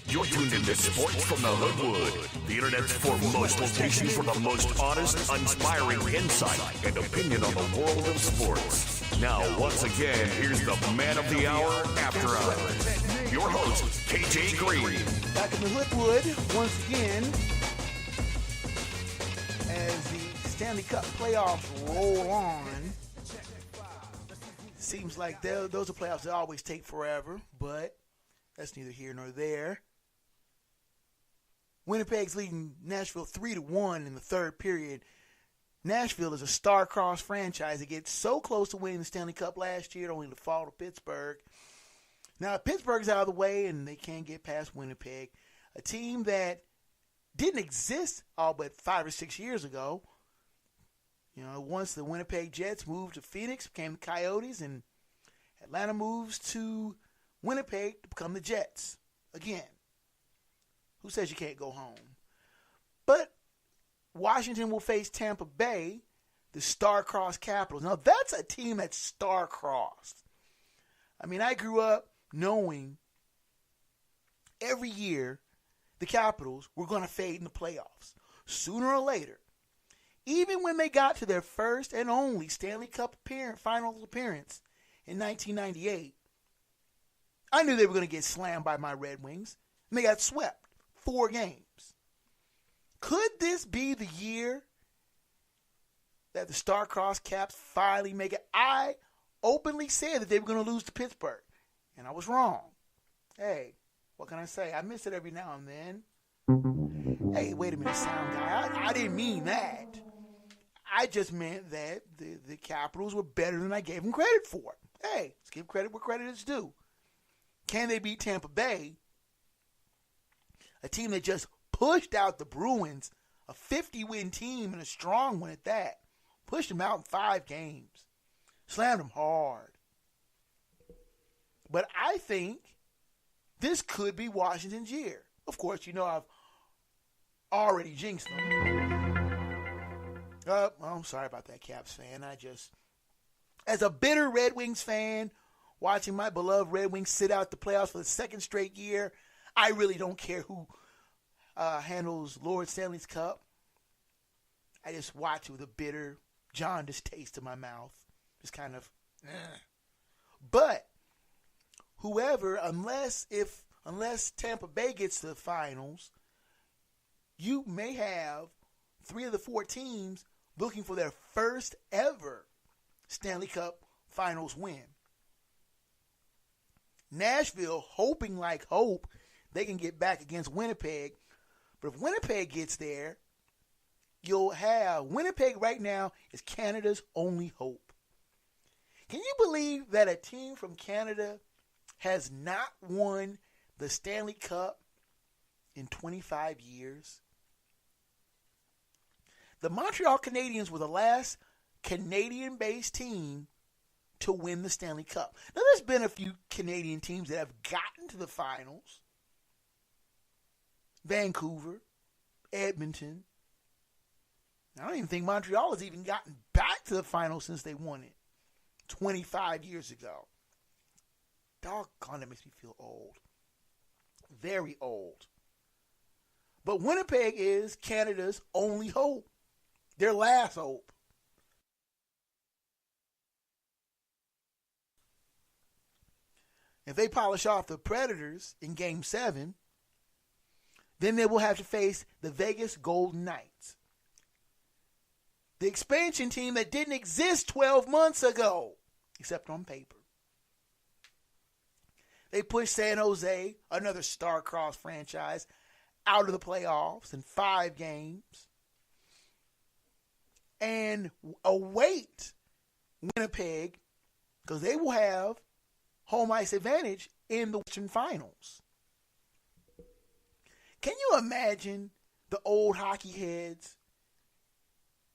You're tuned into Sports from the Hoodwood, the internet's foremost location for the most honest, inspiring insight and opinion on the world of sports. Now, once again, here's the man of the hour after hours, your host, KJ Green. Back in the Hoodwood, once again, as the Stanley Cup playoffs roll on. Seems like those are playoffs that always take forever, but that's neither here nor there. Winnipeg's leading Nashville 3-1 in the third period. Nashville is a star-crossed franchise that gets so close to winning the Stanley Cup last year, only to fall to Pittsburgh. Now, Pittsburgh's out of the way, and they can't get past Winnipeg, a team that didn't exist all but 5 or 6 years ago. You know, once the Winnipeg Jets moved to Phoenix, became the Coyotes, and Atlanta moves to Winnipeg to become the Jets again. Who says you can't go home? But Washington will face Tampa Bay, the star-crossed Capitals. Now, that's a team that's star-crossed. I mean, I grew up knowing every year the Capitals were going to fade in the playoffs. Sooner or later, even when they got to their first and only Stanley Cup finals appearance in 1998, I knew they were going to get slammed by my Red Wings, and they got swept 4 games. Could this be the year that the star-crossed Caps finally make it? I openly said that they were going to lose to Pittsburgh, and I was wrong. Hey, what can I say? I miss it every now and then. Hey, wait a minute, sound guy. I didn't mean that. I just meant that the Capitals were better than I gave them credit for. Hey, let's give credit where credit is due. Can they beat Tampa Bay, a team that just pushed out the Bruins, a 50-win team and a strong one at that, pushed them out in 5 games, slammed them hard. But I think this could be Washington's year. Of course, you know I've already jinxed them. Well, I'm sorry about that, Caps fan. As a bitter Red Wings fan, watching my beloved Red Wings sit out the playoffs for the second straight year, I really don't care who handles Lord Stanley's Cup. I just watch with a bitter, jaundiced taste in my mouth. Just kind of, But whoever, unless Tampa Bay gets to the finals, you may have 3 of the 4 teams looking for their first ever Stanley Cup finals win. Nashville hoping like hope they can get back against Winnipeg. But if Winnipeg gets there, you'll have Winnipeg right now is Canada's only hope. Can you believe that a team from Canada has not won the Stanley Cup in 25 years? The Montreal Canadiens were the last Canadian-based team to win the Stanley Cup. Now, there's been a few Canadian teams that have gotten to the finals. Vancouver, Edmonton. I don't even think Montreal has even gotten back to the finals since they won it 25 years ago. Doggone, that makes me feel old. Very old. But Winnipeg is Canada's only hope. Their last hope. If they polish off the Predators in Game 7, then they will have to face the Vegas Golden Knights, the expansion team that didn't exist 12 months ago, except on paper. They pushed San Jose, another star-crossed franchise, out of the playoffs in 5 games, and await Winnipeg, because they will have home ice advantage in the Western Finals. Can you imagine the old hockey heads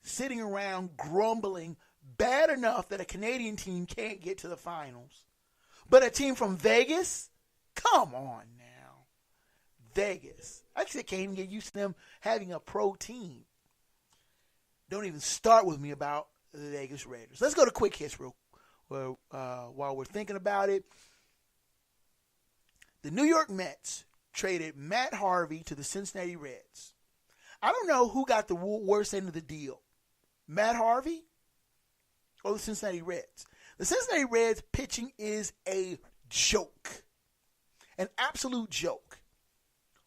sitting around grumbling bad enough that a Canadian team can't get to the finals, but a team from Vegas? Come on now. Vegas. I just can't even get used to them having a pro team. Don't even start with me about the Vegas Raiders. Let's go to quick hits while we're thinking about it, the New York Mets traded Matt Harvey to the Cincinnati Reds. I don't know who got the worst end of the deal, Matt Harvey or the Cincinnati Reds. The Cincinnati Reds pitching is a joke, an absolute joke.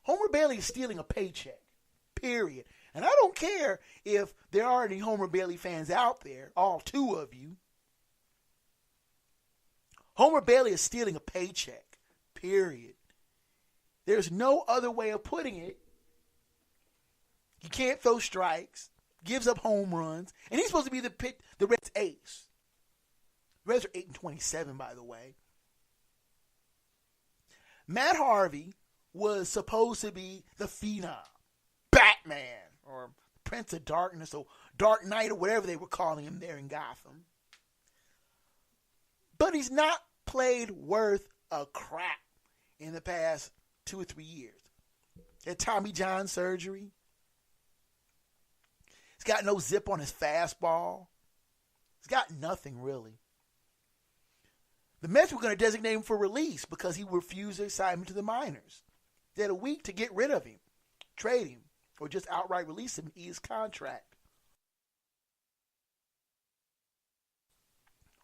Homer Bailey is stealing a paycheck, period. And I don't care if there are any Homer Bailey fans out there, all two of you. Homer Bailey is stealing a paycheck, period. There's no other way of putting it. He can't throw strikes, gives up home runs, and he's supposed to be the Reds' ace. The Reds are 8-27, by the way. Matt Harvey was supposed to be the phenom, Batman, or Prince of Darkness, or Dark Knight, or whatever they were calling him there in Gotham. But he's not played worth a crap in the past 2 or 3 years. He had Tommy John surgery. He's got no zip on his fastball. He's got nothing, really. The Mets were going to designate him for release because he refused to sign him to the minors. They had a week to get rid of him, trade him, or just outright release him and ease his contract.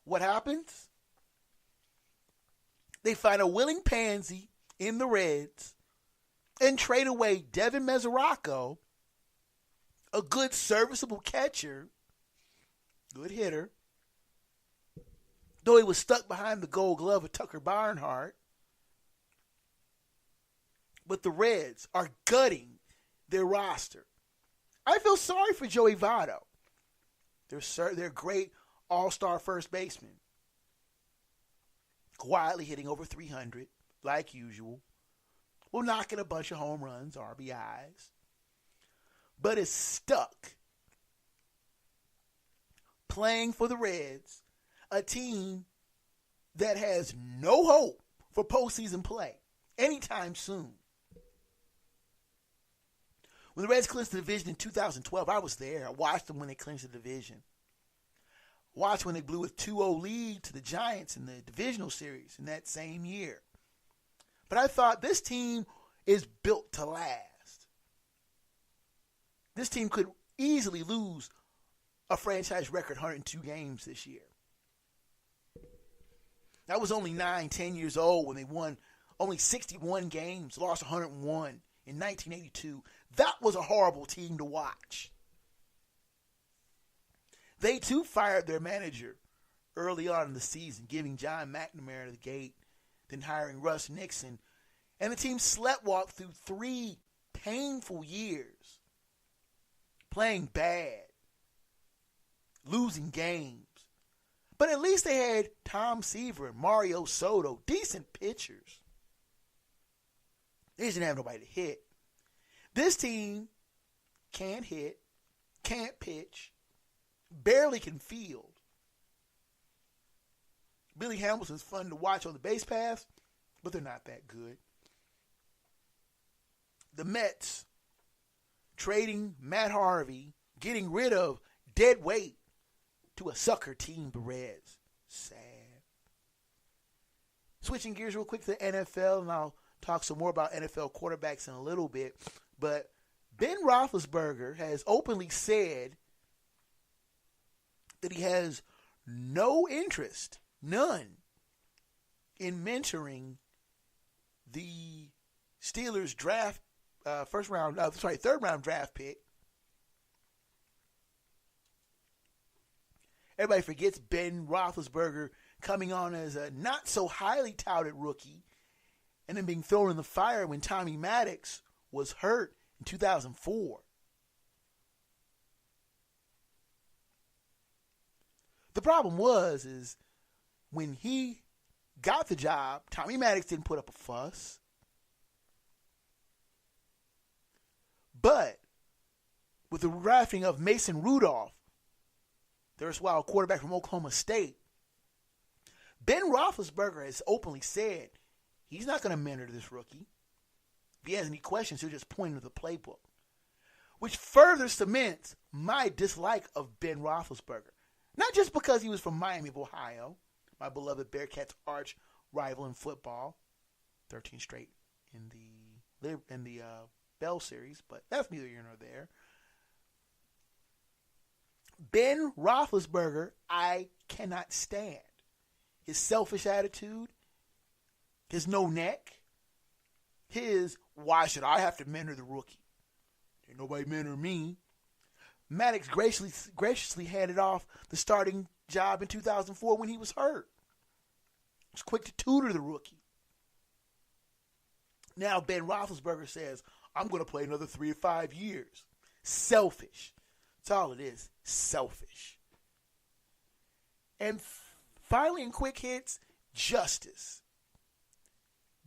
What happens? They find a willing pansy in the Reds and trade away Devin Mesoraco, a good serviceable catcher, good hitter, though he was stuck behind the Gold Glove of Tucker Barnhart. But the Reds are gutting their roster. I feel sorry for Joey Votto. They're great all-star first baseman. Quietly hitting over 300, like usual. Well, knocking a bunch of home runs, RBIs. But is stuck playing for the Reds, a team that has no hope for postseason play anytime soon. When the Reds clinched the division in 2012, I was there. I watched them when they clinched the division. Watched when they blew a 2-0 lead to the Giants in the divisional series in that same year. But I thought this team is built to last. This team could easily lose a franchise record 102 games this year. I was only 9, 10 years old when they won only 61 games, lost 101 in 1982. That was a horrible team to watch. They, too, fired their manager early on in the season, giving John McNamara the gate, then hiring Russ Nixon. And the team sleptwalked through 3 painful years, playing bad, losing games. But at least they had Tom Seaver and Mario Soto, decent pitchers. They just didn't have nobody to hit. This team can't hit, can't pitch, barely can field. Billy Hamilton's fun to watch on the base paths, but they're not that good. The Mets trading Matt Harvey, getting rid of dead weight to a sucker team, the Reds. Sad. Switching gears real quick to the NFL, and I'll talk some more about NFL quarterbacks in a little bit. But Ben Roethlisberger has openly said that he has no interest, none, in mentoring the Steelers draft, third round draft pick. Everybody forgets Ben Roethlisberger coming on as a not so highly touted rookie and then being thrown in the fire when Tommy Maddox was hurt in 2004. The problem is when he got the job, Tommy Maddox didn't put up a fuss. But with the drafting of Mason Rudolph, the erstwhile quarterback from Oklahoma State, Ben Roethlisberger has openly said he's not going to mentor this rookie. If he has any questions, he'll just point to the playbook, which further cements my dislike of Ben Roethlisberger. Not just because he was from Miami of Ohio, my beloved Bearcats arch rival in football. 13 straight in the Bell series, but that's neither here nor there. Ben Roethlisberger, I cannot stand. His selfish attitude, his no neck, his why should I have to mentor the rookie? Ain't nobody mentor me. Maddox graciously handed off the starting job in 2004 when he was hurt. He was quick to tutor the rookie. Now Ben Roethlisberger says, I'm going to play another 3 to 5 years. Selfish. That's all it is. Selfish. And finally, in quick hits, justice.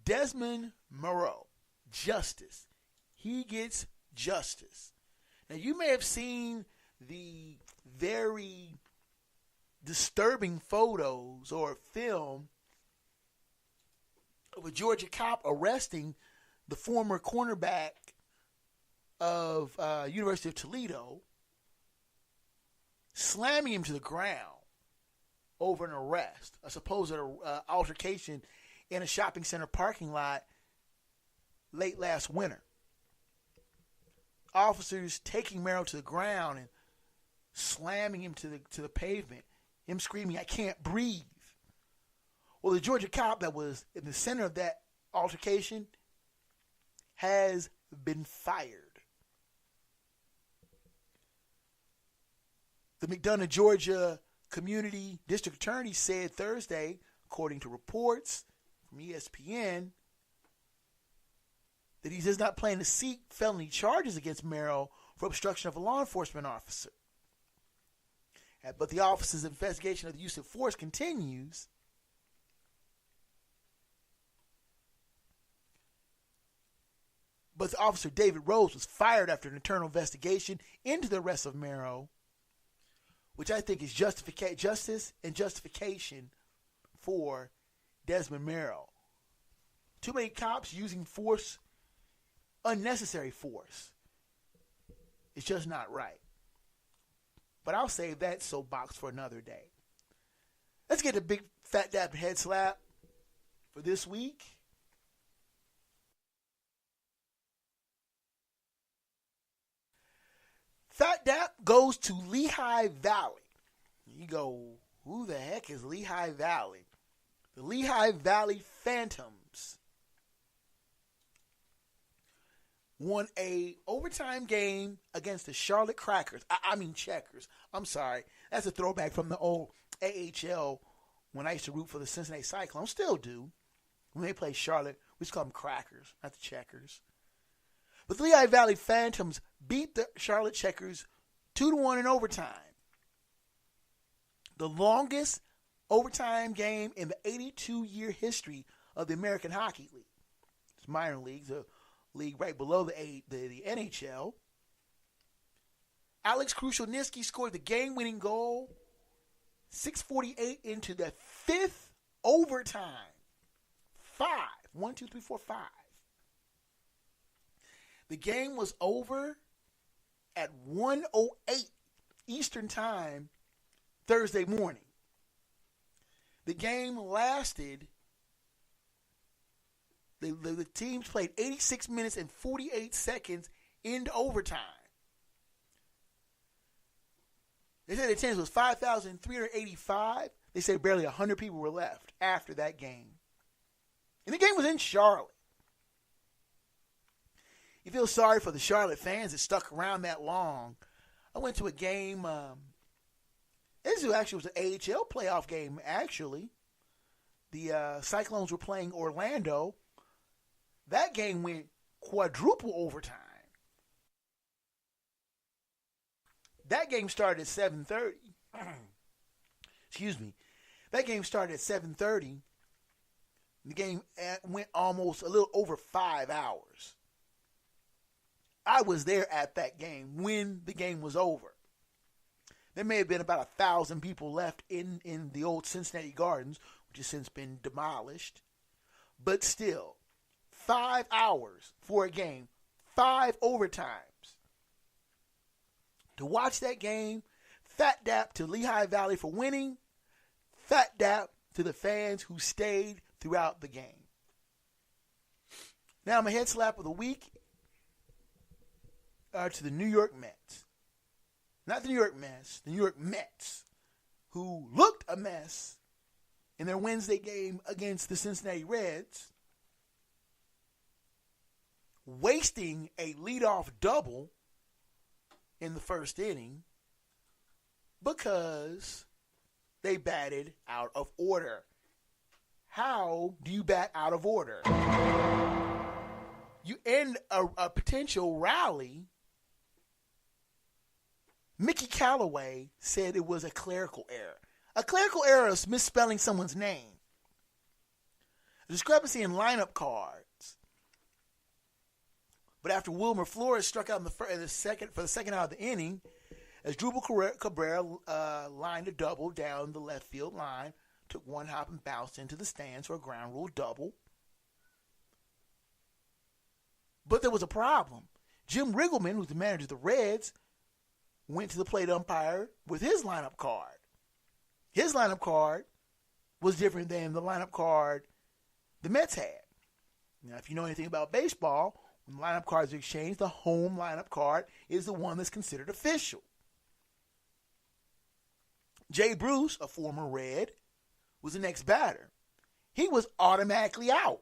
Desmond Moreau. Justice. He gets justice. Now, you may have seen the very disturbing photos or film of a Georgia cop arresting the former cornerback of University of Toledo, slamming him to the ground over an arrest, a supposed altercation in a shopping center parking lot late last winter. Officers taking Merrill to the ground and slamming him to the pavement, him screaming, I can't breathe. Well, the Georgia cop that was in the center of that altercation has been fired. The McDonough, Georgia Community District Attorney said Thursday, according to reports from ESPN, that he does not plan to seek felony charges against Merrill for obstruction of a law enforcement officer. But the office's investigation of the use of force continues. But the officer David Rose was fired after an internal investigation into the arrest of Merrill, which I think is justice and justification for Desmond Merrill. Too many cops using force, unnecessary force. It's just not right. But I'll save that soapbox for another day. Let's get the big fat dap head slap for this week. Fat Dap goes to Lehigh Valley. You go, who the heck is Lehigh Valley? The Lehigh Valley Phantoms won a overtime game against the Charlotte Crackers. Checkers. I'm sorry. That's a throwback from the old AHL when I used to root for the Cincinnati Cyclones. Still do. When they play Charlotte, we just call them Crackers, not the Checkers. But the Lehigh Valley Phantoms beat the Charlotte Checkers 2-1 in overtime. The longest overtime game in the 82-year history of the American Hockey League. It's minor leagues, a league right below the NHL. Alex Krushelnyski scored the game-winning goal, 6:48 into the fifth overtime. 1, 2, 3, 4, 5. The game was over at 1:08 Eastern Time Thursday morning. The game lasted, the teams played 86 minutes and 48 seconds into overtime. They said the attendance was 5,385. They said barely 100 people were left after that game. And the game was in Charlotte. You feel sorry for the Charlotte fans that stuck around that long. I went to a game. This actually was an AHL playoff game, actually. The Cyclones were playing Orlando. That game went quadruple overtime. That game started at 7:30. Excuse me. That game started at 7:30. The game went almost a little over 5 hours. I was there at that game when the game was over. There may have been about 1,000 people left in the old Cincinnati Gardens, which has since been demolished. But still, 5 hours for a game, 5 overtimes. To watch that game, Fat Dap to Lehigh Valley for winning, Fat Dap to the fans who stayed throughout the game. Now, my head slap of the week are to the New York Mets. Not the New York Mets, the New York Mets, who looked a mess in their Wednesday game against the Cincinnati Reds, wasting a leadoff double in the first inning because they batted out of order. How do you bat out of order? You end a potential rally. Mickey Callaway said it was a clerical error. A clerical error is misspelling someone's name. A discrepancy in lineup cards. But after Wilmer Flores struck out for the second out of the inning, as Drupal Cabrera lined a double down the left field line, took one hop and bounced into the stands for a ground rule double. But there was a problem. Jim Riggleman, who's the manager of the Reds, went to the plate umpire with his lineup card. His lineup card was different than the lineup card the Mets had. Now, if you know anything about baseball, when lineup cards are exchanged, the home lineup card is the one that's considered official. Jay Bruce, a former Red, was the next batter. He was automatically out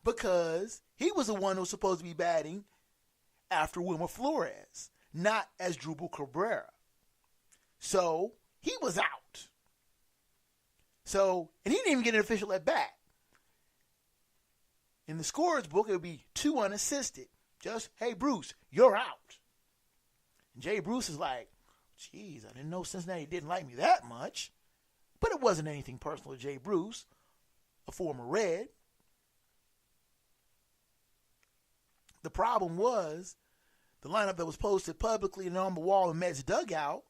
because he was the one who was supposed to be batting after Wilmer Flores, not as Drupal Cabrera. So he was out. And he didn't even get an official at bat. In the scorer's book, it would be 2 unassisted. Just, hey, Bruce, you're out. And Jay Bruce is like, geez, I didn't know Cincinnati didn't like me that much. But it wasn't anything personal to Jay Bruce, a former Red. The problem was the lineup that was posted publicly and on the wall in Mets dugout,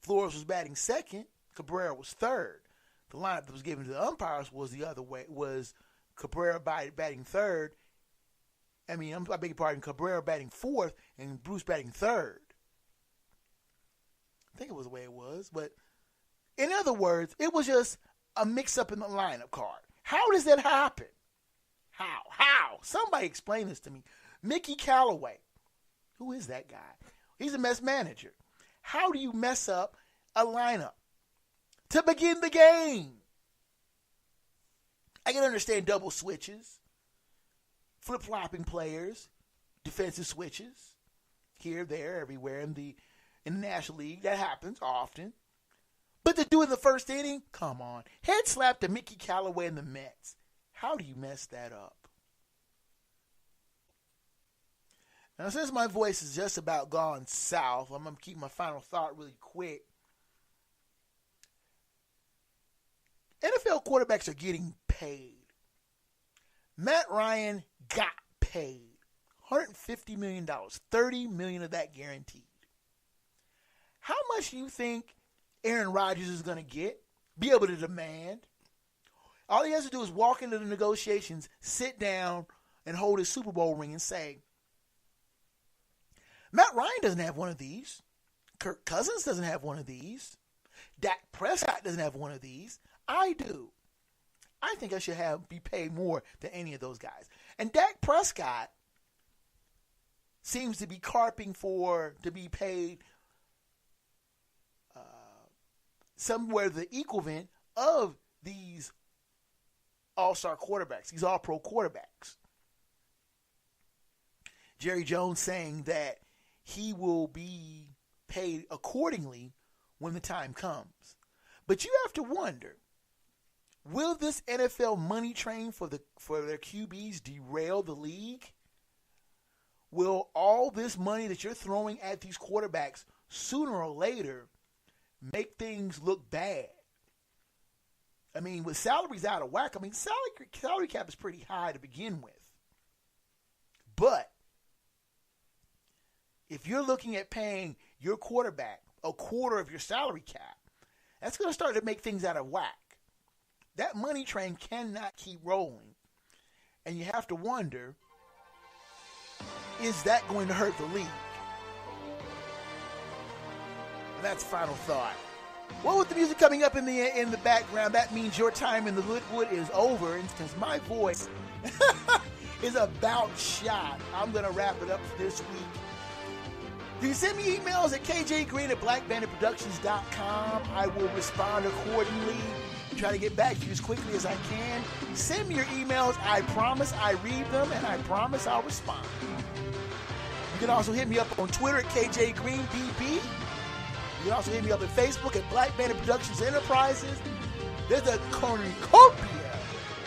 Flores was batting second, Cabrera was third. The lineup that was given to the umpires was the other way, was Cabrera batting third. I beg your pardon, Cabrera batting fourth and Bruce batting third. I think it was the way it was, but in other words, it was just a mix-up in the lineup card. How does that happen? How? Somebody explain this to me. Mickey Callaway. Who is that guy? He's a Mets manager. How do you mess up a lineup to begin the game? I can understand double switches, flip-flopping players, defensive switches, here, there, everywhere in the National League. That happens often. But to do it in the first inning, come on. Head slap to Mickey Callaway and the Mets. How do you mess that up? Now, since my voice is just about gone south, I'm going to keep my final thought really quick. NFL quarterbacks are getting paid. Matt Ryan got paid. $150 million. $30 million of that guaranteed. How much do you think Aaron Rodgers is going to get? Be able to demand? All he has to do is walk into the negotiations, sit down, and hold his Super Bowl ring and say, Matt Ryan doesn't have one of these. Kirk Cousins doesn't have one of these. Dak Prescott doesn't have one of these. I do. I think I should be paid more than any of those guys. And Dak Prescott seems to be carping to be paid somewhere the equivalent of these all-star quarterbacks, these all-pro quarterbacks. Jerry Jones saying that he will be paid accordingly when the time comes. But you have to wonder, will this NFL money train for their QBs derail the league? Will all this money that you're throwing at these quarterbacks sooner or later make things look bad? I mean, with salaries out of whack, salary cap is pretty high to begin with. But if you're looking at paying your quarterback a quarter of your salary cap, that's going to start to make things out of whack. That money train cannot keep rolling. And you have to wonder, is that going to hurt the league? And that's final thought. Well, with the music coming up in the background, that means your time in the Hoodwood is over, because my voice is about shot. I'm going to wrap it up for this week. You can send me emails at kjgreen@blackbanditproductions.com. I will respond accordingly and try to get back to you as quickly as I can. Send me your emails. I promise I read them, and I promise I'll respond. You can also hit me up on Twitter at kjgreenbb. You can also hit me up at Facebook at Black Bandit Productions Enterprises. There's a cornucopia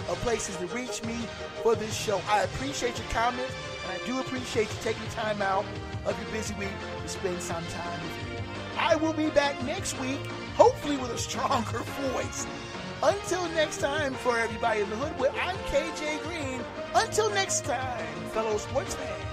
of places to reach me for this show. I appreciate your comments, and I do appreciate you taking time out of your busy week to spend some time with me. I will be back next week, hopefully with a stronger voice. Until next time, for everybody in the Hoodwood, I'm KJ Green. Until next time, fellow sports fans.